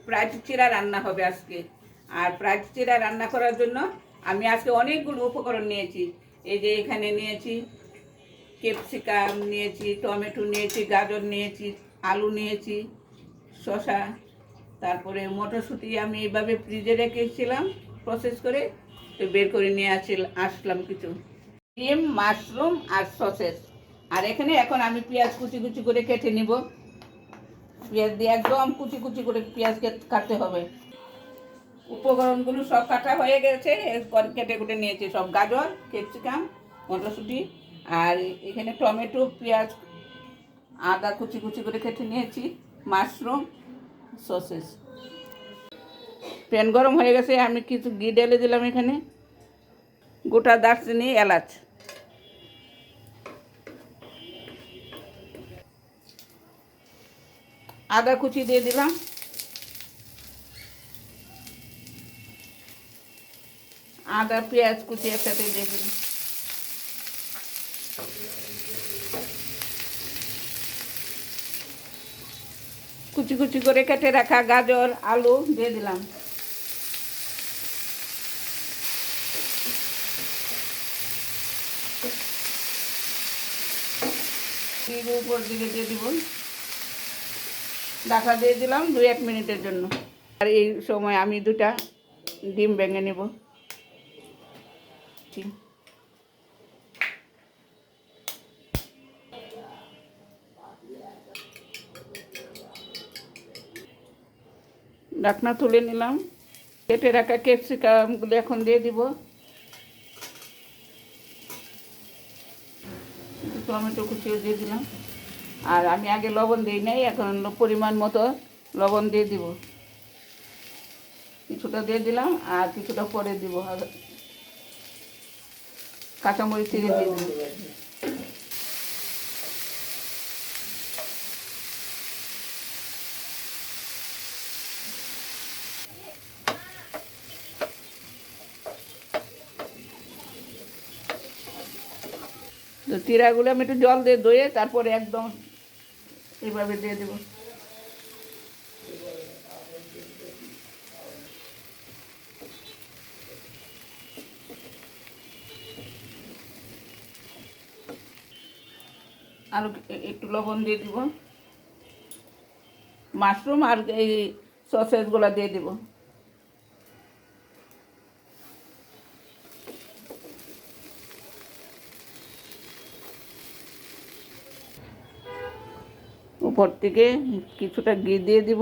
Fried চিরা রান্না হবে আজকে। আর ফ্রাইড চিরা রান্না করার জন্য আমি আজকে অনেকগুলো উপকরণ নিয়েছি। এই যে এখানে নিয়েছি ক্যাপসিকাম নিয়েছি, টমেটো নিয়েছি, গাজর নিয়েছি, আলু নিয়েছি, শসা, তারপরে মটরশুঁটি আমি এইভাবে ফ্রিজে রেখেছিলাম প্রসেস করে, তো বের করে নিয়ে আসলাম কিছু ডিম, মাশরুম আর সসেস। আর এখানে এখন আমি পেঁয়াজ কুচি কুচি করে কেটে নিব। পেঁয়াজ দিয়ে একদম কুচি কুচি করে পেঁয়াজ কাটতে হবে। উপকরণগুলো সব কাটা হয়ে গেছে, কেটে কুটে নিয়েছি সব, গাজর, ক্যাপসিকাম, মটরশুঁটি, আর এখানে টমেটো, পেঁয়াজ, আদা কুচি কুচি করে কেটে নিয়েছি, মাশরুম, সসেস। প্যান গরম হয়ে গেছে, আমি কিছু ঘি ঢেলে দিলাম এখানে, গোটা দারচিনি, এলাচ, আদা কুচি দিয়ে দিলাম, আদা পেঁয়াজ কুচি একসাথে দিয়ে দিলাম, কুচি কুচি করে কেটে রাখা গাজর, আলু দিয়ে দিলাম, উপর দিকে দিয়ে দিব, ঢাকা দিয়ে দিলাম 2-1 মিনিটের জন্য। আর এই সময় আমি 2টা ডিম ভেঙে নেব। ঢাকনা তুলে নিলাম, কেটে রাখা ক্যাপসিকামগুলো এখন দিয়ে দিব, টমেটো কুচিও দিয়ে দিলাম। আর আমি আগে লবণ দিই নাই, এখন পরিমাণ মতো লবণ দিয়ে দিব, কিছুটা দিয়ে দিলাম আর কিছুটা পরে দিব, কাঁচামরিচ চিড়ে দিয়ে দিলাম। তো চিড়াগুলো আমি একটু জল দিয়ে ধুয়ে তারপরে একদম এইভাবে দিয়ে দেব। আর একটু লবণ দিয়ে দিব, মাশরুম আর এই সসেসগুলো দিয়ে দিব। উপর থেকে কিছুটা ঘি দিয়ে দিব,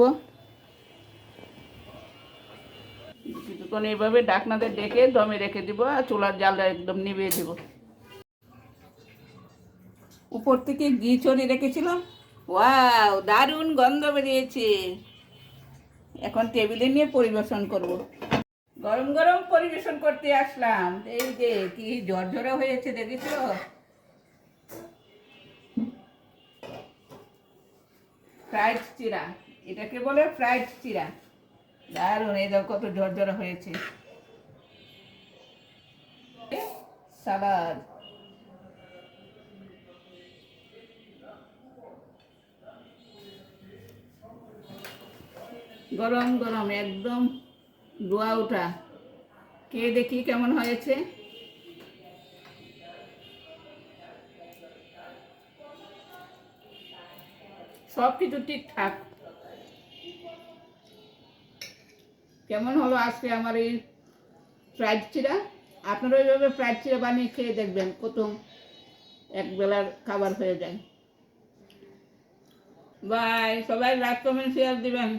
কিছুক্ষণ এইভাবে ঢাকনাতে ডেকে দমে রেখে দিব আর চুলার জালটা একদম নিভিয়ে দিব। উপর থেকে ঘি ছড়িয়ে রেখেছিলাম, ওয়াও দারুণ গন্ধ বেরিয়েছে। এখন টেবিলে নিয়ে পরিবেশন করব। গরম গরম পরিবেশন করতে আসলাম। এই যে কি ঝরঝরে হয়েছে দেখেছো, ফ্রাইড চিরা, এটাকে বলে ফ্রাইড চিরা। দারুণ, এই দেখো কত ঝরঝরে হয়েছে। সালাদ, গরম গরম একদম ধোয়া ওঠা, কে দেখি কেমন হয়েছে। সব কিছু ঠিকঠাক। কেমন হলো আজকে আমার এই ফ্রাইড চিরা? আপনারা ওইভাবে ফ্রাইড চিরা বানিয়ে খেয়ে দেখবেন, প্রথম এক বেলার খাবার হয়ে যায়। বাই, সবাই লাইক কমেন্ট শেয়ার দিবেন।